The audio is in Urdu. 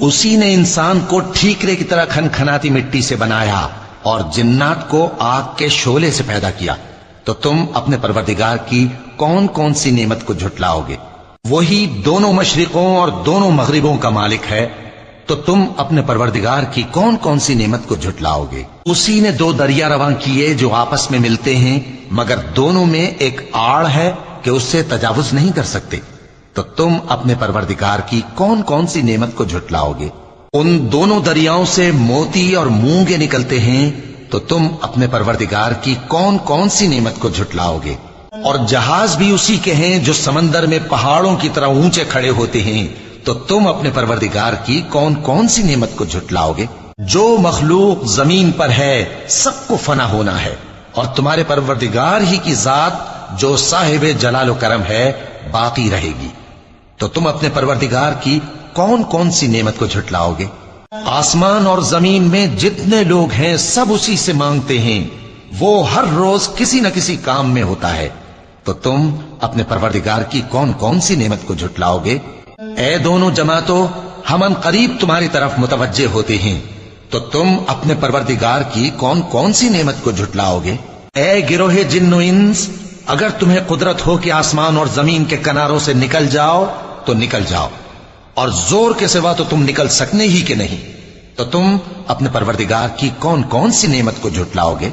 اسی نے انسان کو ٹھیکرے کی طرح کھنکھناتی مٹی سے بنایا اور جنات کو آگ کے شعلے سے پیدا کیا، تو تم اپنے پروردگار کی کون کون سی نعمت کو جھٹلاؤ گے؟ وہی دونوں مشرقوں اور دونوں مغربوں کا مالک ہے، تو تم اپنے پروردگار کی کون کون سی نعمت کو جھٹلاؤ گے؟ اسی نے دو دریا رواں کیے جو آپس میں ملتے ہیں، مگر دونوں میں ایک آڑ ہے کہ اس سے تجاوز نہیں کر سکتے، تو تم اپنے پروردگار کی کون کون سی نعمت کو جھٹلاؤ گے؟ ان دونوں دریاؤں سے موتی اور مونگے نکلتے ہیں، تو تم اپنے پروردگار کی کون کون سی نعمت کو جھٹلاؤ گے؟ اور جہاز بھی اسی کے ہیں جو سمندر میں پہاڑوں کی طرح اونچے کھڑے ہوتے ہیں، تو تم اپنے پروردگار کی کون کون سی نعمت کو جھٹلاؤ گے؟ جو مخلوق زمین پر ہے سب کو فنا ہونا ہے، اور تمہارے پروردگار ہی کی ذات جو صاحب جلال و کرم ہے باقی رہے گی، تو تم اپنے پروردگار کی کون کون سی نعمت کو جھٹلاؤ گے؟ آسمان اور زمین میں جتنے لوگ ہیں سب اسی سے مانگتے ہیں، وہ ہر روز کسی نہ کسی کام میں ہوتا ہے، تو تم اپنے پروردگار کی کون کون سی نعمت کو جھٹلاؤ گے؟ اے دونوں جماعتوں، ہم ان قریب تمہاری طرف متوجہ ہوتے ہیں، تو تم اپنے پروردگار کی کون کون سی نعمت کو جھٹلاؤ گے؟ اے گروہ جن و انس، اگر تمہیں قدرت ہو کہ آسمان اور زمین کے کناروں سے نکل جاؤ تو نکل جاؤ، اور زور کے سوا تو تم نکل سکنے ہی کہ نہیں، تو تم اپنے پروردگار کی کون کون سی نعمت کو جھٹلاؤ گے؟